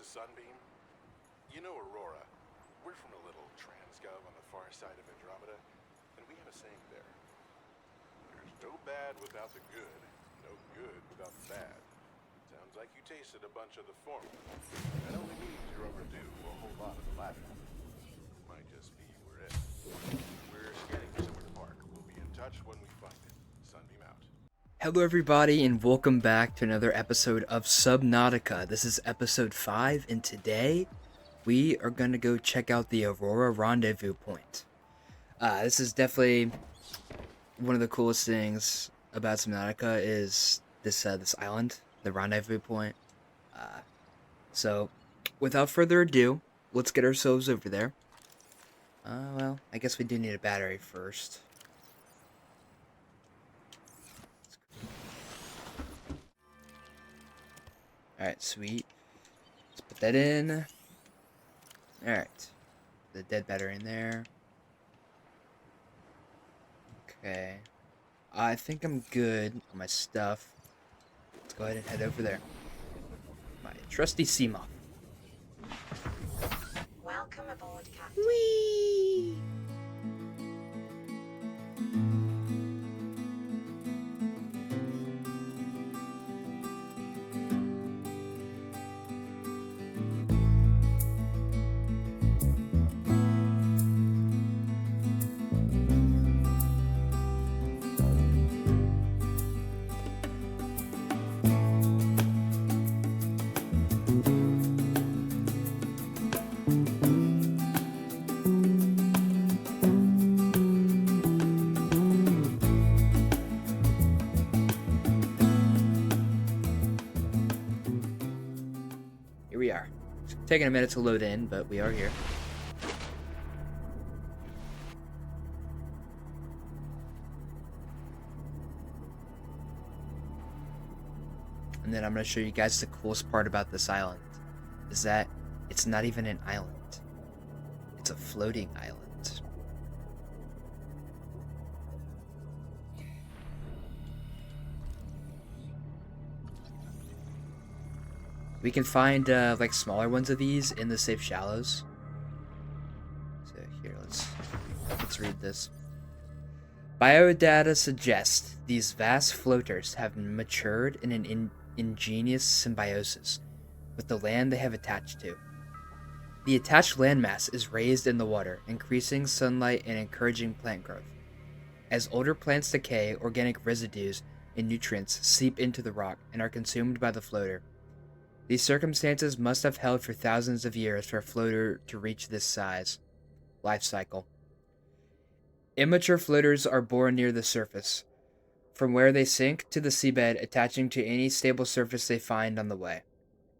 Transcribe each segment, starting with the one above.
to Sunbeam? You know Aurora. We're from a little transgov on the far side of Andromeda, and we have a saying there. There's no bad without the good, no good without the bad. Sounds like you tasted a bunch of the former. That only means you're overdue for a whole lot of the latter. Might just be we're it. We're scanning for somewhere to park. We'll be in touch when we find it. Sunbeam out. Hello everybody and welcome back to another episode of Subnautica. This is episode 5 and today we are going to go check out the Aurora Rendezvous Point. This is definitely one of the coolest things about Subnautica is this island, the Rendezvous Point. So without further ado, let's get ourselves over there. Well, I guess we do need a battery first. Alright, sweet. Let's put that in. Alright. The dead battery in there. Okay. I think I'm good on my stuff. Let's go ahead and head over there. My trusty Seamoth. Welcome aboard, Captain. Whee! Here we are. It's taking a minute to load in, but we are here. And then I'm going to show you guys the coolest part about this island. Is that it's not even an island. It's a floating island. We can find like smaller ones of these in the safe shallows. So here, let's read this. Biodata suggests these vast floaters have matured in an ingenious symbiosis with the land they have attached to. The attached landmass is raised in the water, increasing sunlight and encouraging plant growth. As older plants decay, organic residues and nutrients seep into the rock and are consumed by the floater. These circumstances must have held for thousands of years for a floater to reach this size. Life cycle. Immature floaters are born near the surface, from where they sink to the seabed, attaching to any stable surface they find on the way.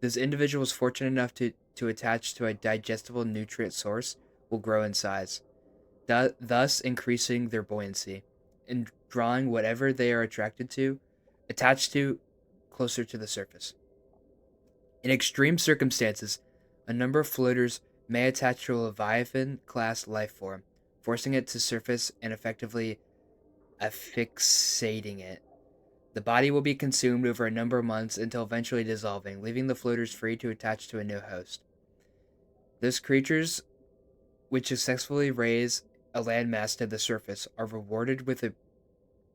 Those individuals fortunate enough to attach to a digestible nutrient source will grow in size, thus increasing their buoyancy, and drawing whatever they are attached to, closer to the surface. In extreme circumstances, a number of floaters may attach to a Leviathan-class life form, forcing it to surface and effectively asphyxiating it. The body will be consumed over a number of months until eventually dissolving, leaving the floaters free to attach to a new host. Those creatures which successfully raise a landmass to the surface are rewarded with a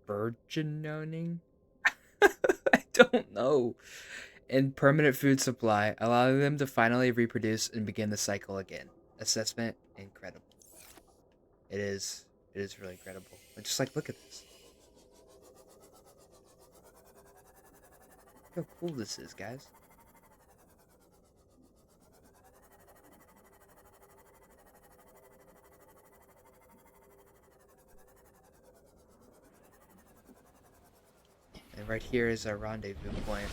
burgeoning? I don't know. And permanent food supply, allowing them to finally reproduce and begin the cycle again. Assessment, incredible. It is really incredible. But just like, look at this. Look how cool this is, guys. And right here is our rendezvous point.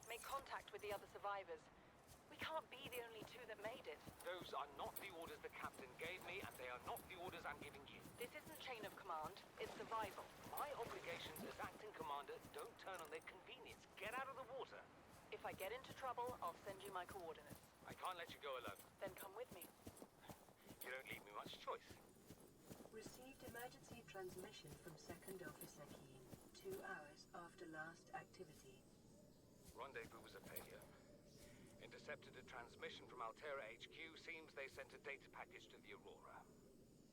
Make contact with the other survivors. We can't be the only two that made it. Those are not the orders the captain gave me, and they are not the orders I'm giving you. This isn't chain of command, it's survival. My obligations as acting commander don't turn on their convenience. Get out of the water. If I get into trouble, I'll send you my coordinates. I can't let you go alone. Then come with me. You don't leave me much choice. Received emergency transmission from Second Officer Keen 2 hours after last activity. Rendezvous was a failure. Intercepted a transmission from Altera HQ. Seems they sent a data package to the Aurora.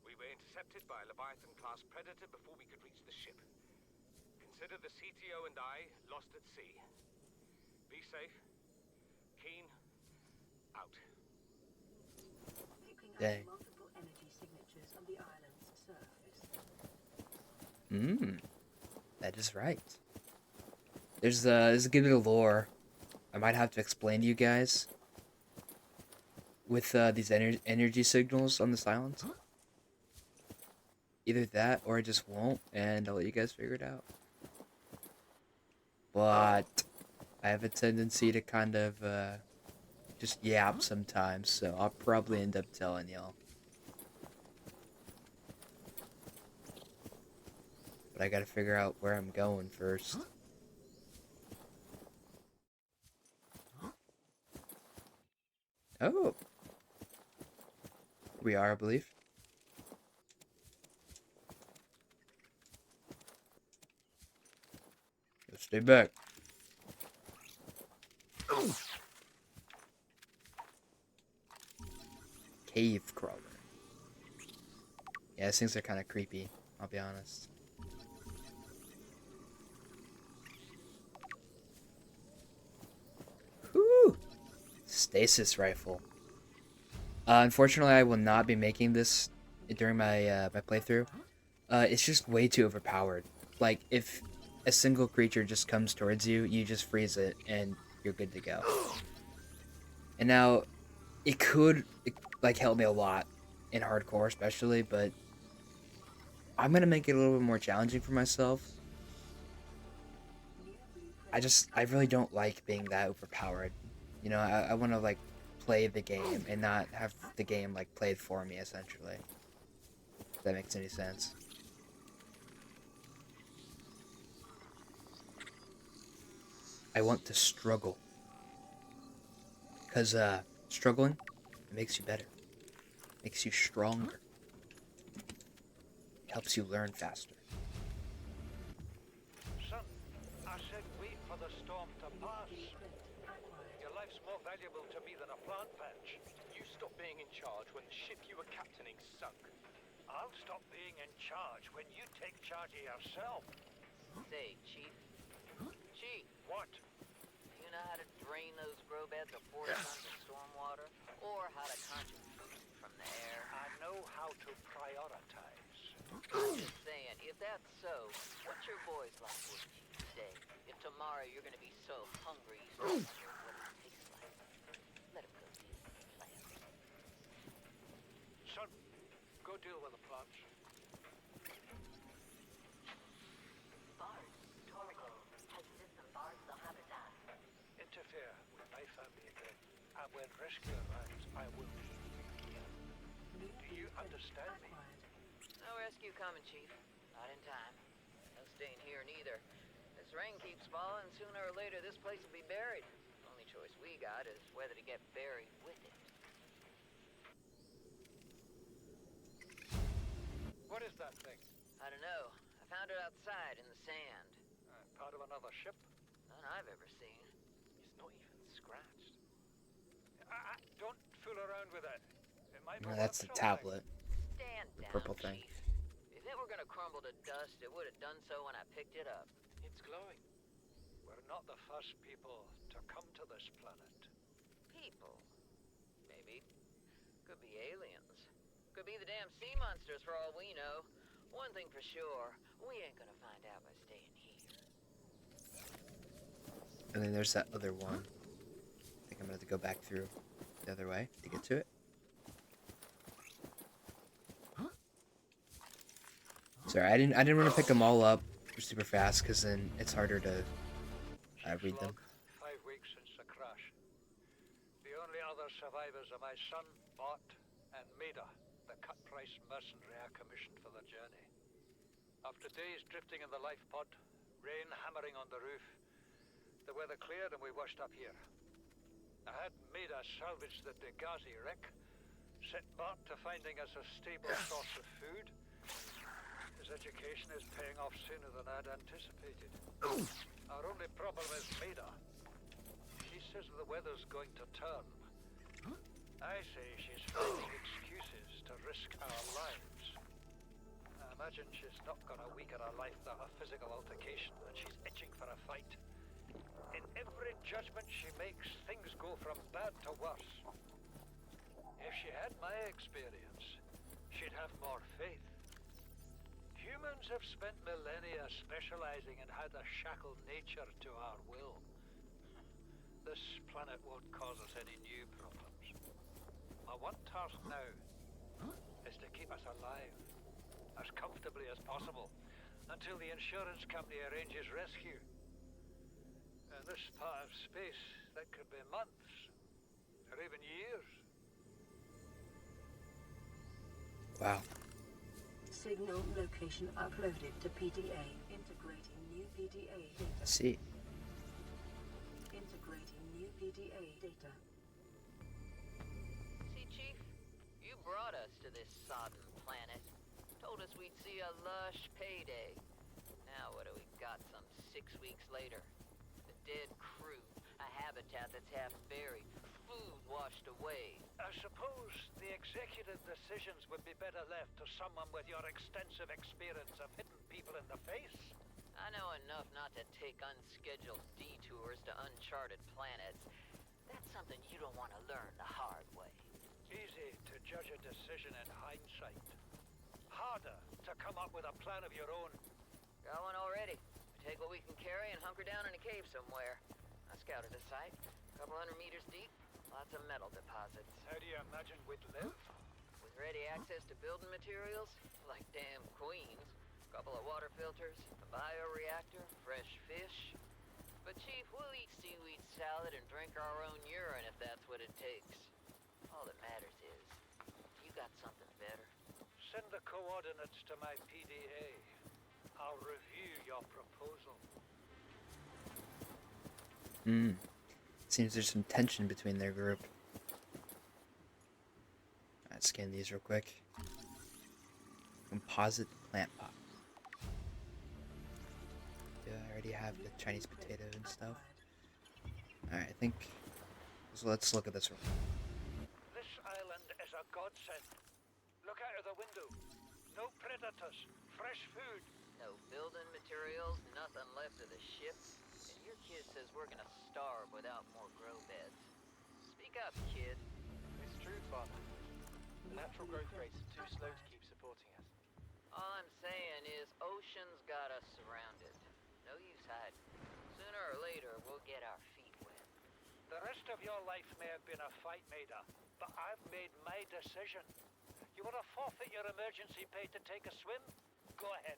We were intercepted by a Leviathan-class predator before we could reach the ship. Consider the CTO and I lost at sea. Be safe. Keen. Out. Picking Dang. up multiple energy signatures on the island's surface. That is right. There's a good bit of lore I might have to explain to you guys with these energy signals on this island. Either that or I just won't, and I'll let you guys figure it out. But I have a tendency to kind of just yap sometimes, so I'll probably end up telling y'all. But I gotta figure out where I'm going first. Oh. We are, I believe. Stay back. Cave crawler. Yeah, these things are kind of creepy, I'll be honest. Whew! Stasis rifle. Unfortunately, I will not be making this during my my playthrough. It's just way too overpowered. Like, if a single creature just comes towards you, you just freeze it, and you're good to go. And now, it could, like, help me a lot in hardcore especially, but I'm gonna make it a little bit more challenging for myself. I really don't like being that overpowered. You know, I want to, like, play the game and not have the game, like, played for me, essentially. If that makes any sense. I want to struggle. Because, struggling, it makes you better. Makes you stronger. Helps you learn faster. Son, I said wait for the storm to pass. Your life's more valuable to me than a plant patch. You stopped being in charge when the ship you were captaining sunk. I'll stop being in charge when you take charge of yourself. Say, Chief. Chief, What? do you know how to drain those grow beds of 4 tons of stormwater? Or how to conjure food from the air? I know how to prioritize. I'm just saying, if that's so, what's your boy's life worth to you today? If tomorrow you're gonna be so hungry you start wondering what it tastes like. Let him go deal with the plants. Son, go deal with the plants. Bars, Torgo has disembarked the habitat. Interfere with my family again, and when rescue arrives, I will kill you. Do you understand me? No rescue coming, Chief. Not in time. No staying here neither. This rain keeps falling, sooner or later this place will be buried. Only choice we got is whether to get buried with it. What is that thing? I don't know. I found it outside in the sand. Part of another ship? None I've ever seen. It's not even scratched. Don't fool around with it. It might No, be that's the worth something. tablet. Stand down, purple thing. Chief. If it were gonna crumble to dust, it would have done so when I picked it up. It's glowing. We're not the first people to come to this planet. People. Maybe. Could be aliens. Could be the damn sea monsters for all we know. One thing for sure, we ain't gonna find out by staying here. And then there's that other one. I think I'm gonna have to go back through the other way to get to it. Sorry, I didn't want to pick them all up super fast because then it's harder to read them. Log, 5 weeks since the crash. The only other survivors are my son, Bart, and Maida, the cut-price mercenary I commissioned for the journey. After days drifting in the life pod, rain hammering on the roof, the weather cleared and we washed up here. I had Maida salvage the Degazi wreck, set Bart to finding us a stable source of food, daughter's education is paying off sooner than I'd anticipated. Our only problem is Maida. She says the weather's going to turn. I say she's finding excuses to risk our lives. I imagine she's not gonna weaken her life without a physical altercation, and she's itching for a fight. In every judgment she makes, things go from bad to worse. If she had my experience, she'd have more faith. Humans have spent millennia specializing in how to shackle nature to our will. This planet won't cause us any new problems. My one task now is to keep us alive, as comfortably as possible, until the insurance company arranges rescue. In this part of space, that could be months, or even years. Wow. Signal location uploaded to PDA. Integrating new PDA data. Let's see. Integrating new PDA data. See, Chief? You brought us to this sodden planet. Told us we'd see a lush payday. Now what do we got some 6 weeks later? A dead crew, a habitat that's half buried, food washed away. I suppose the executive decisions would be better left to someone with your extensive experience of hitting people in the face. I know enough not to take unscheduled detours to uncharted planets. That's something you don't want to learn the hard way. Easy to judge a decision in hindsight. Harder to come up with a plan of your own. Got one already. We take what we can carry and hunker down in a cave somewhere. I scouted the site. A couple 100 meters deep. Lots of metal deposits. How do you imagine we'd live? With ready access to building materials, like damn queens, a couple of water filters, a bioreactor, fresh fish. But Chief, we'll eat seaweed salad and drink our own urine if that's what it takes. All that matters is, you got something better. Send the coordinates to my PDA. I'll review your proposal. Seems there's some tension between their group. Alright, scan these real quick. Composite plant pot. Yeah, I already have the Chinese potato and stuff. Alright, I think... So let's look at this one. This island is a godsend. Look out of the window. No predators. Fresh food. No building materials, nothing left of the ship. And your kid says we're gonna starve without more grow beds. Speak up, kid. It's true, Father. The natural growth rates are too slow to keep supporting us. All I'm saying is ocean's got us surrounded. No use hiding. Sooner or later, we'll get our feet wet. The rest of your life may have been a fight, Maida, but I've made my decision. You want to forfeit your emergency pay to take a swim? Go ahead.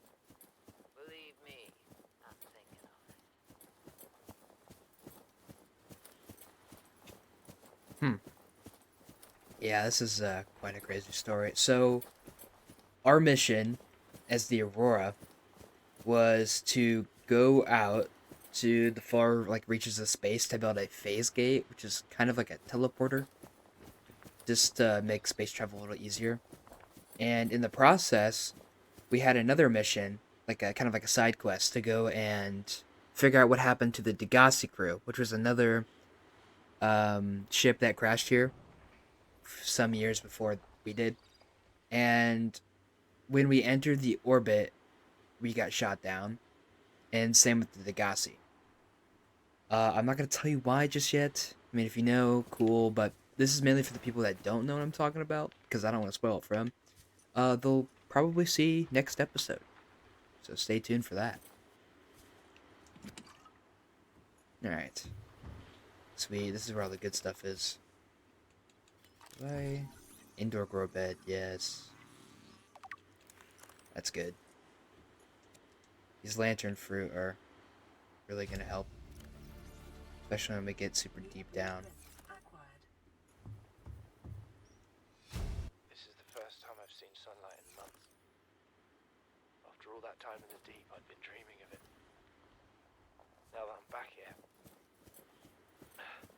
Believe me, I'm thinking on it. Yeah, this is quite a crazy story. So, our mission as the Aurora was to go out to the far reaches of space to build a phase gate, which is kind of like a teleporter, just to make space travel a little easier. And in the process, we had another mission, kind of like a side quest, to go and figure out what happened to the Degassi crew, which was another ship that crashed here some years before we did. And when we entered the orbit, we got shot down, and same with the Degassi. I'm not going to tell you why just yet. I mean, if you know, cool, but this is mainly for the people that don't know what I'm talking about, because I don't want to spoil it for them. They'll probably see next episode, so stay tuned for that. Alright. Sweet, this is where all the good stuff is. Bye. Indoor grow bed, yes. That's good. These lantern fruit are really gonna help. Especially when we get super deep down. This is the first time I've seen sunlight in months. After all that time in the deep, I'd been dreaming of it. Now that I'm back here, I'm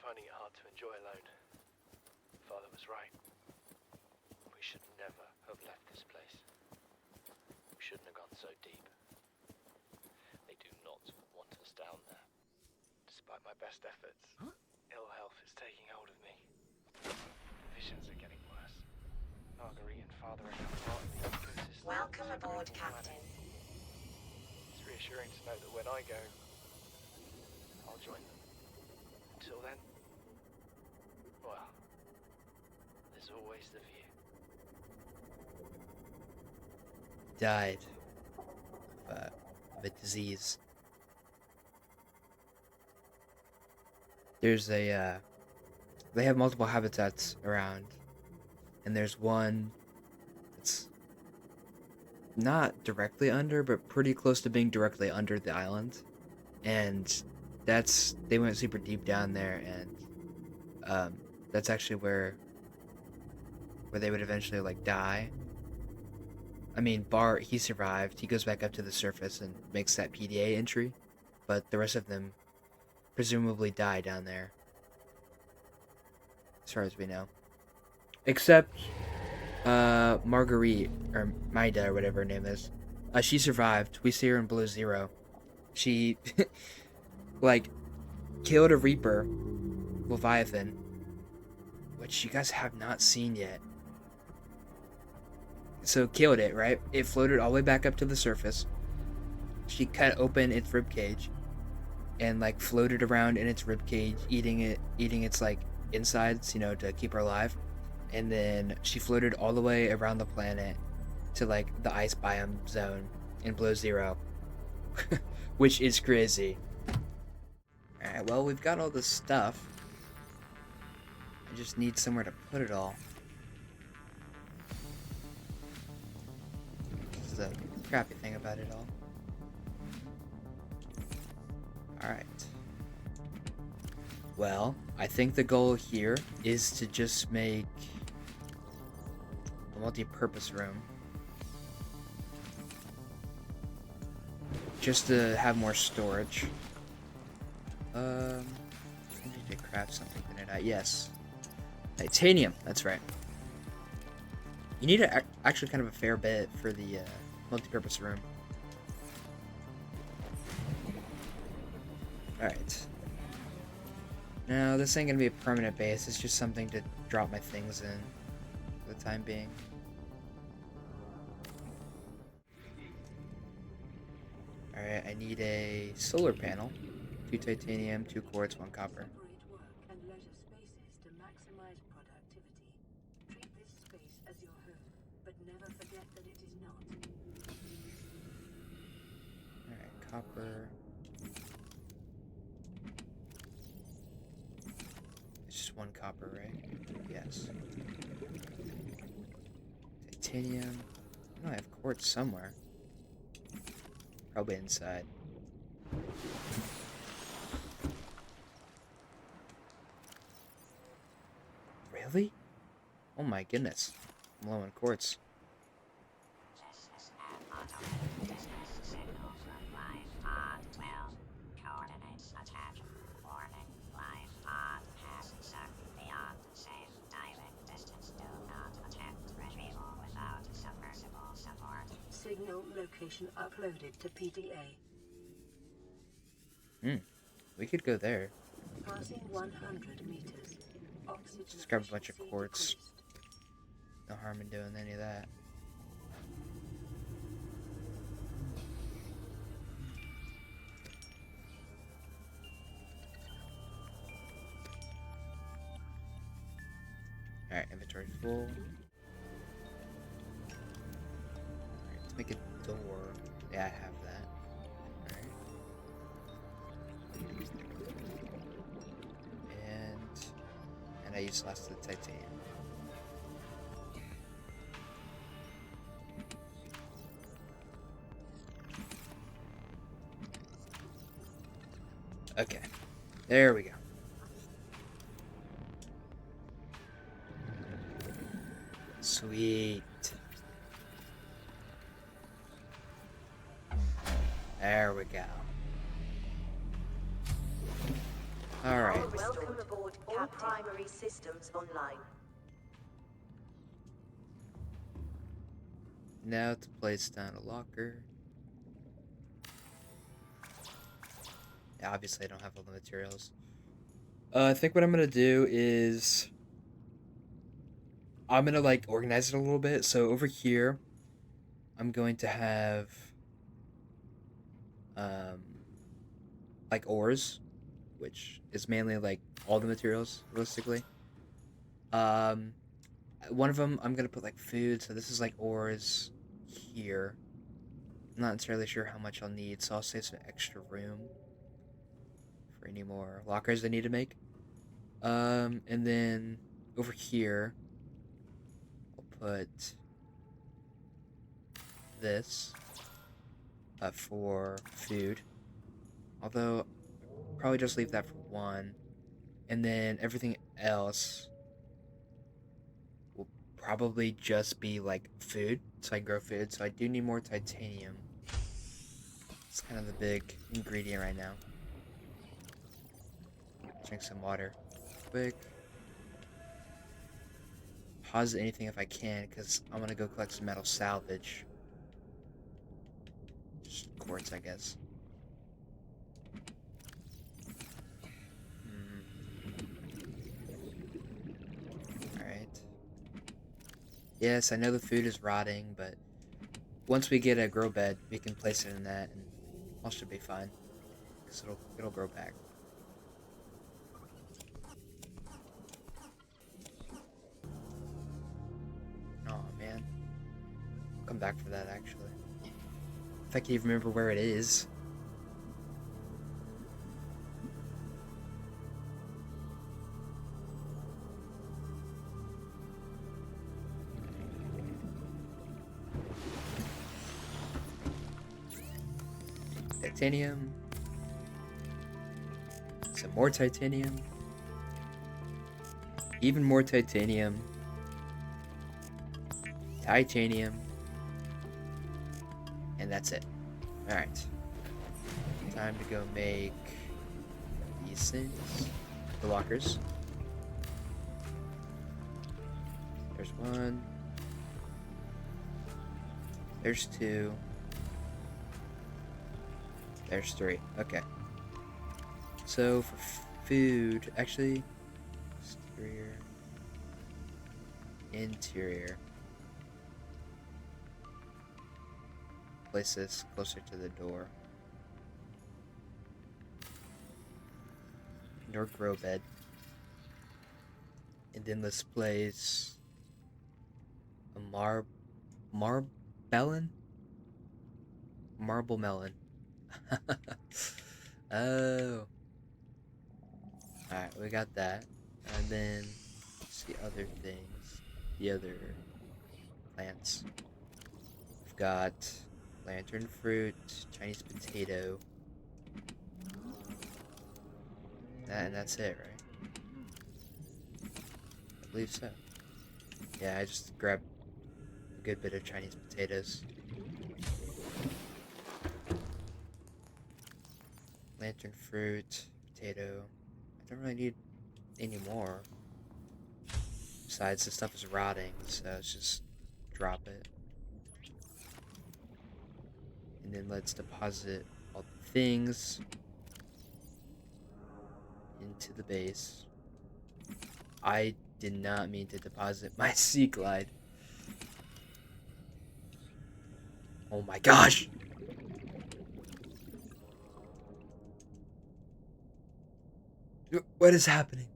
finding it hard to enjoy alone. Father was right. We should never have left this place. shouldn't have gone so deep. They do not want us down there. Despite my best efforts, ill health is taking hold of me. Visions are getting worse. Marguerite and Father are now part of the ecosystem. Welcome of this aboard, incredible Captain. planet. It's reassuring to know that when I go, I'll join them. Until then, well, there's always the view. Died of a disease. There's a they have multiple habitats around, and there's one that's not directly under, but pretty close to being directly under the island, and they went super deep down there, and that's actually where they would eventually like die. I mean, Bart, he survived. He goes back up to the surface and makes that PDA entry, but the rest of them presumably die down there, as far as we know. Except Marguerite, or Maida, or whatever her name is. She survived. We see her in Below Zero. She, like, killed a Reaper, Leviathan, which you guys have not seen yet. So killed it, right? It floated all the way back up to the surface. She cut open its rib cage and like floated around in its rib cage, eating its like insides, to keep her alive. And then she floated all the way around the planet to like the ice biome zone in Below Zero, which is crazy. All right, well, we've got all this stuff. I just need somewhere to put it all. The crappy thing about it all. Alright. Well, I think the goal here is to just make a multi-purpose room. Just to have more storage. I need to craft something tonight. Yes. Titanium, that's right. You need actually kind of a fair bit for the multi-purpose room. Alright. Now, this ain't gonna be a permanent base, it's just something to drop my things in for the time being. Alright, I need a solar panel. 2 titanium, 2 quartz, 1 copper. Separate work and leisure spaces to maximize productivity. Treat this space as your home, but never forget that it is not. Alright, copper. It's just 1 copper, right? Yes. Titanium. I know I have quartz somewhere. Probably inside. Really? Oh my goodness. I'm low on quartz. Signal location uploaded to PDA. We could go there. Passing 100 meters. Oxygen Just grab a bunch of efficiency quartz. decreased. No harm in doing any of that. Alright, inventory full. Alright, let's make a door. Yeah, I have that. Alright. And I used the last of the titanium. Okay, there we go. Sweet. There we go. All right. Welcome aboard, all primary systems online. now to place down a locker. Yeah, obviously I don't have all the materials. I think what I'm gonna do is I'm gonna like organize it a little bit. So over here, I'm going to have um like ores, which is mainly like all the materials realistically. Um, one of them I'm gonna put like food. So this is like ores here. I'm not entirely sure how much I'll need, so I'll save some extra room for any more lockers I need to make. And then over here, I'll put this for food. Although, probably just leave that for one. And then everything else will probably just be like food. So I grow food. So I do need more titanium. It's kind of the big ingredient right now. Drink some water. Quick. Pause anything if I can, because I'm gonna go collect some metal salvage. Just quartz, I guess. Alright. Yes, I know the food is rotting, but once we get a grow bed, we can place it in that, and all should be fine. Because it'll grow back. Oh man. I'll come back for that actually. If I can even remember where it is. Titanium. Some more titanium. Even more titanium. Titanium. And that's it. Alright. Time to go make these things. The lockers. There's one. There's two. There's three. Okay. So for food, actually, exterior, interior. Place this closer to the door. Indoor grow bed. And then let's place a marbellin? Marble melon. Oh. Alright, we got that. And then the other things. The other plants. We've got lantern fruit, Chinese potato. And that's it, right? I believe so. Yeah, I just grabbed a good bit of Chinese potatoes. Lantern fruit, potato. I don't really need any more. Besides, this stuff is rotting, so let's just drop it. And then let's deposit all the things into the base. I did not mean to deposit my sea glide. Oh my gosh! What is happening?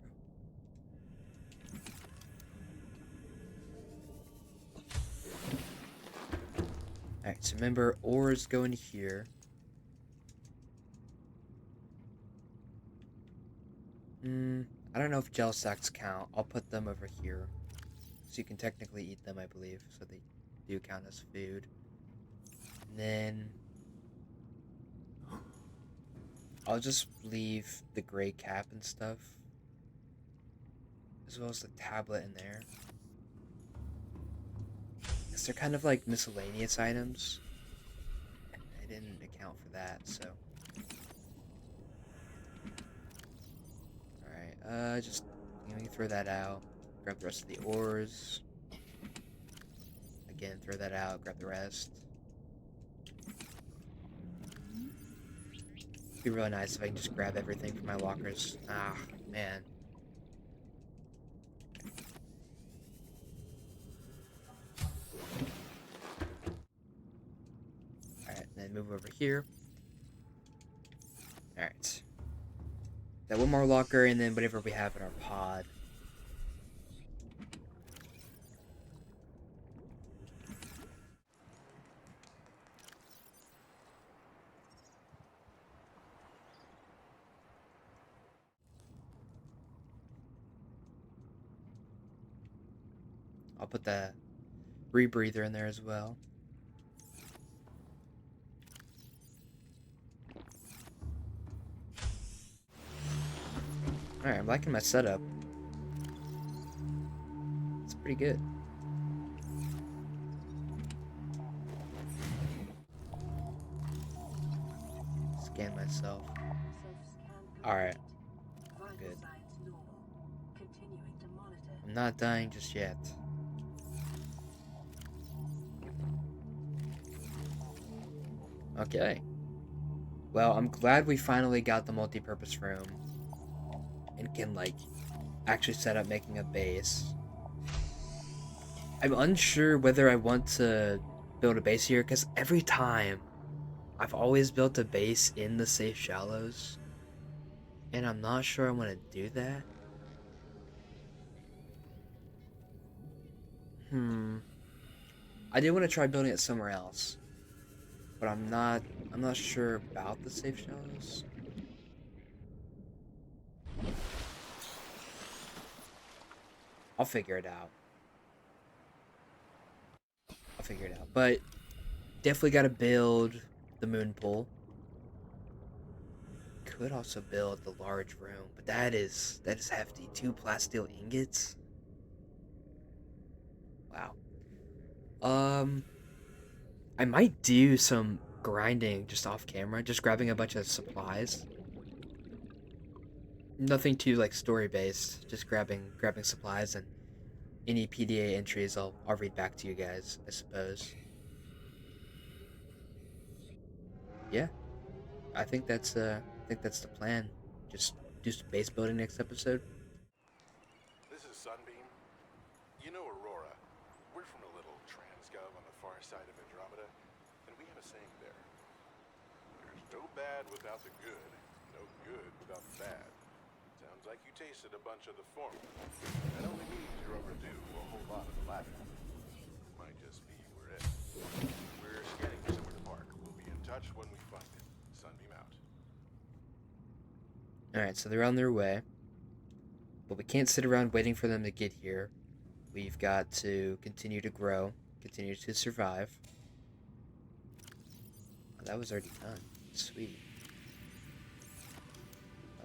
Alright, so remember, ores go in here. I don't know if gel sacks count. I'll put them over here. So you can technically eat them, I believe. So they do count as food. And then I'll just leave the gray cap and stuff. As well as the tablet in there. Because they're kind of like miscellaneous items. And I didn't account for that, so. Alright, just let me throw that out. Grab the rest of the ores. again, throw that out, grab the rest. It'd be really nice if I can just grab everything from my lockers. Ah, man. Alright, then move over here. Alright. That one more locker, and then whatever we have in our pod. I'll put the rebreather in there as well. Alright, I'm liking my setup. It's pretty good. Scan myself. Alright. Good. I'm not dying just yet. Okay. Well, I'm glad we finally got the multi-purpose room. And can, like, actually set up making a base. I'm unsure whether I want to build a base here, because every time I've always built a base in the safe shallows. And I'm not sure I want to do that. I do want to try building it somewhere else. But I'm not sure about the safe shallows. I'll figure it out. But definitely got to build the moon pool. Could also build the large room, but that is hefty. 2 plasteel ingots. Wow. I might do some grinding just off camera, just grabbing a bunch of supplies. Nothing too like story based, just grabbing supplies, and any PDA entries I'll read back to you guys, I suppose. Yeah. I think that's the plan. Just do some base building next episode. This is Sunbeam. You know Aurora. We're from a little transgov on the far side of Andromeda, and we have a saying there. There's no bad without the good, no good without the bad. Sounds like you tasted a bunch of the former. That only means you're overdue a whole lot of the latter. Might just be we're it. We're scanning for somewhere to park. We'll be in touch when we find it. Sunbeam out. Alright, so they're on their way. But we can't sit around waiting for them to get here. We've got to continue to grow, continue to survive. Oh, that was already done. Sweet.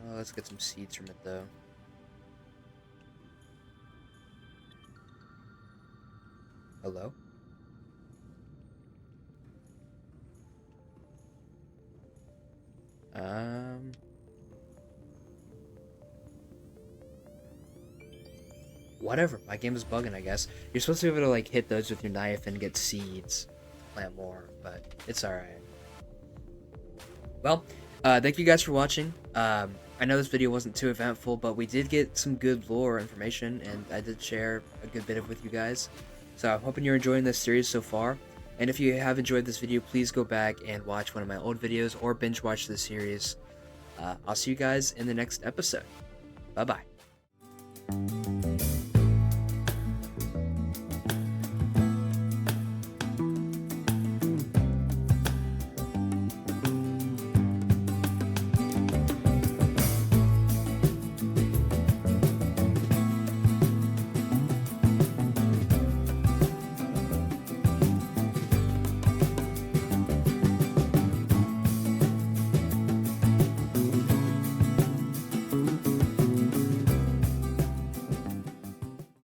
Let's get some seeds from it, though. Hello? Whatever. My game is bugging, I guess. You're supposed to be able to, like, hit those with your knife and get seeds. Plant more, but it's alright. Well, thank you guys for watching. I know this video wasn't too eventful, but we did get some good lore information, and I did share a good bit of it with you guys. So I'm hoping you're enjoying this series so far. And if you have enjoyed this video, please go back and watch one of my old videos or binge watch this series. I'll see you guys in the next episode. Bye-bye.